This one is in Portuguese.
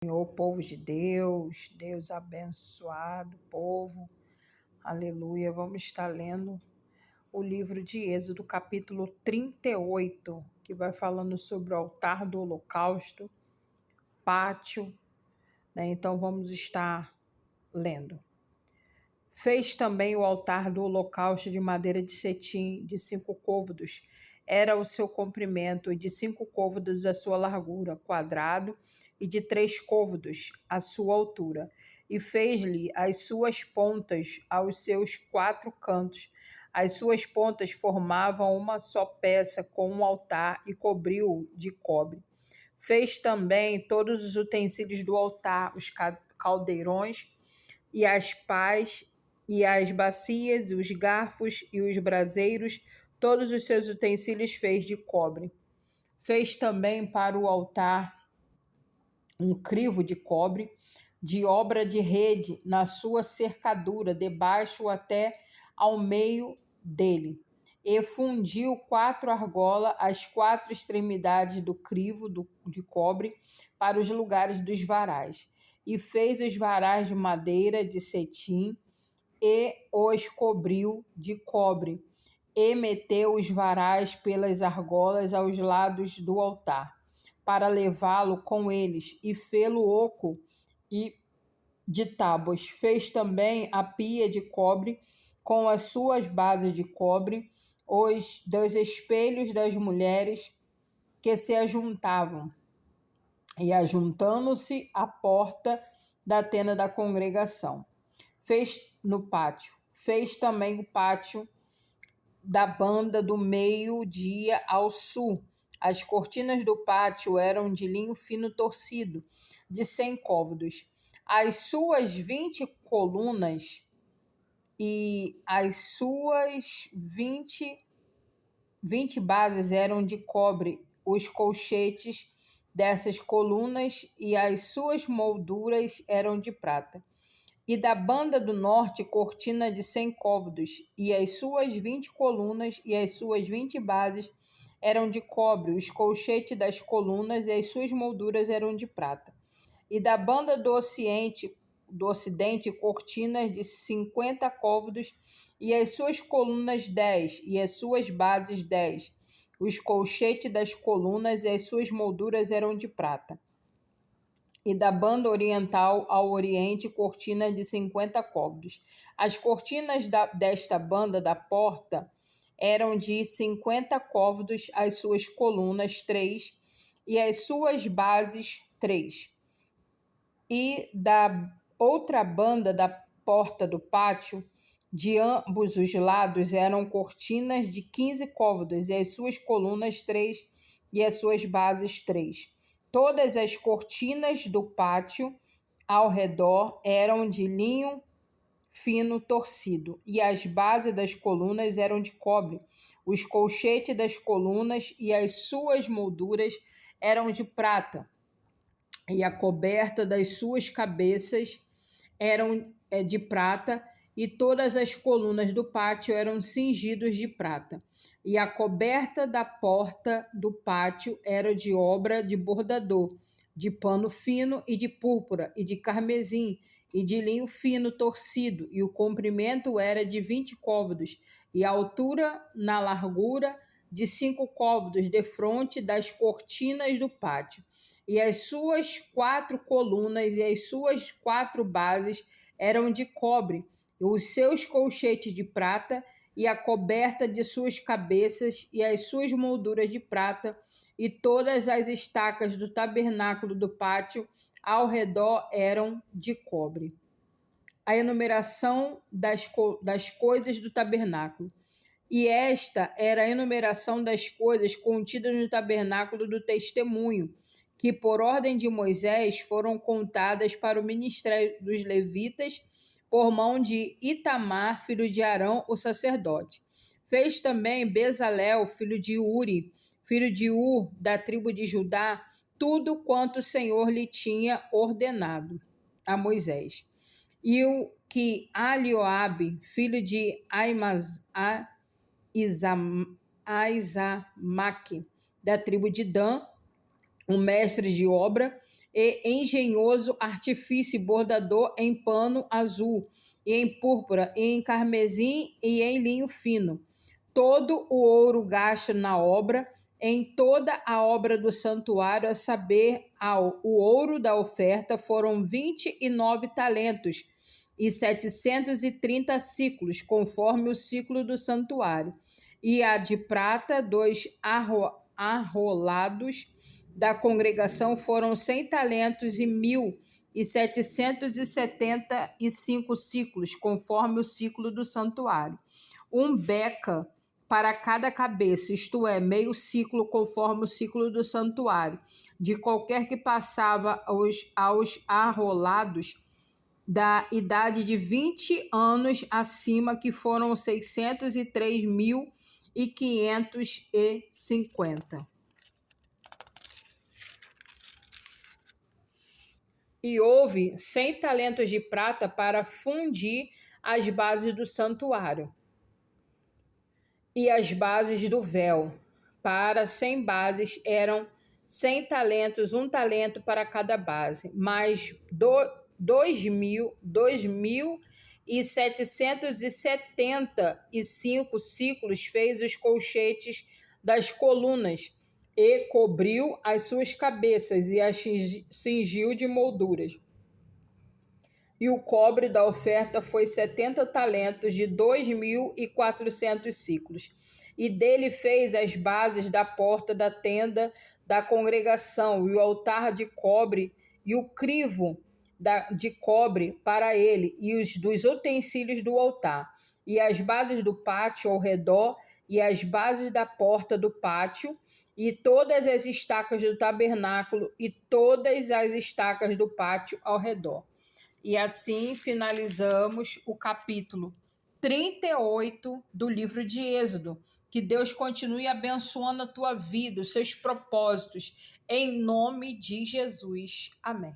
Senhor, povo de Deus, Deus abençoado, povo, aleluia. Vamos estar lendo o livro de Êxodo, capítulo 38, que vai falando sobre o altar do holocausto, pátio, né? Então vamos estar lendo. Fez também o altar do holocausto de madeira de cetim, de 5 côvados. Era o seu comprimento, e de 5 côvados a sua largura, quadrado, e de 3 côvados a sua altura. E fez-lhe as suas pontas aos seus 4 cantos. As suas pontas formavam uma só peça com um altar e cobriu-o de cobre. Fez também todos os utensílios do altar, os caldeirões e as pás e as bacias, os garfos e os braseiros, todos os seus utensílios fez de cobre. Fez também para o altar um crivo de cobre, de obra de rede, na sua cercadura, debaixo até ao meio dele. E fundiu 4 argolas, as 4 extremidades do crivo de cobre, para os lugares dos varais. E fez os varais de madeira de cetim, e os cobriu de cobre, e meteu os varais pelas argolas aos lados do altar, para levá-lo com eles, e fê-lo oco e de tábuas. Fez também a pia de cobre, com as suas bases de cobre, os dos espelhos das mulheres que se ajuntavam, e ajuntando-se à porta da tenda da congregação. Fez no pátio. Fez também o pátio da banda do meio-dia ao sul. As cortinas do pátio eram de linho fino torcido, de 100 côvados. As suas 20 colunas e as suas 20 bases eram de cobre. Os colchetes dessas colunas e as suas molduras eram de prata. E da banda do norte, cortina de 100 côvados, e as suas 20 colunas e as suas 20 bases eram de cobre, os colchetes das colunas e as suas molduras eram de prata. E da banda do ocidente, cortinas de 50 côvados, e as suas colunas 10, e as suas bases 10. Os colchetes das colunas e as suas molduras eram de prata. E da banda oriental ao oriente, cortina de 50 côvados. As cortinas desta banda da porta eram de 50 côvados, as suas colunas 3 e as suas bases 3. E da outra banda da porta do pátio, de ambos os lados, eram cortinas de 15 côvados, e as suas colunas 3 e as suas bases 3. Todas as cortinas do pátio ao redor eram de linho fino torcido, e as bases das colunas eram de cobre. Os colchetes das colunas e as suas molduras eram de prata, e a coberta das suas cabeças eram de prata, e todas as colunas do pátio eram cingidas de prata. E a coberta da porta do pátio era de obra de bordador, de pano fino e de púrpura, e de carmesim, e de linho fino torcido, e o comprimento era de 20 côvados, e a altura na largura de 5 côvados, defronte das cortinas do pátio. E as suas 4 colunas e as suas 4 bases eram de cobre, e os seus colchetes de prata, e a coberta de suas cabeças e as suas molduras de prata, e todas as estacas do tabernáculo do pátio ao redor eram de cobre. A enumeração das coisas do tabernáculo. E esta era a enumeração das coisas contidas no tabernáculo do testemunho, que por ordem de Moisés foram contadas para o ministério dos levitas, por mão de Itamar, filho de Arão, o sacerdote. Fez também Bezalel, filho de Uri, filho de Ur, da tribo de Judá, tudo quanto o Senhor lhe tinha ordenado a Moisés. E o que Alioabe, filho de Aizamaque, da tribo de Dan, o mestre de obra, e engenhoso artifício bordador em pano azul, e em púrpura, e em carmesim, e em linho fino. Todo o ouro gasto na obra, em toda a obra do santuário, a saber, o ouro da oferta, foram 29 talentos e 730 ciclos, conforme o ciclo do santuário. E a de prata, 2 arrolados da congregação, foram 100 talentos e 1.775 ciclos, conforme o ciclo do santuário. Um beca para cada cabeça, isto é, meio ciclo, conforme o ciclo do santuário, de qualquer que passava aos arrolados da idade de 20 anos acima, que foram 603.550. E houve 100 talentos de prata para fundir as bases do santuário e as bases do véu. Para 100 bases eram 100 talentos, um talento para cada base, mais 2.775 ciclos fez os colchetes das colunas e cobriu as suas cabeças e as cingiu de molduras. E o cobre da oferta foi 70 talentos de 2.400 ciclos. E dele fez as bases da porta da tenda da congregação, e o altar de cobre, e o crivo de cobre para ele, e os dos utensílios do altar, e as bases do pátio ao redor, e as bases da porta do pátio, e todas as estacas do tabernáculo, e todas as estacas do pátio ao redor. E assim finalizamos o capítulo 38 do livro de Êxodo. Que Deus continue abençoando a tua vida, os seus propósitos, em nome de Jesus. Amém.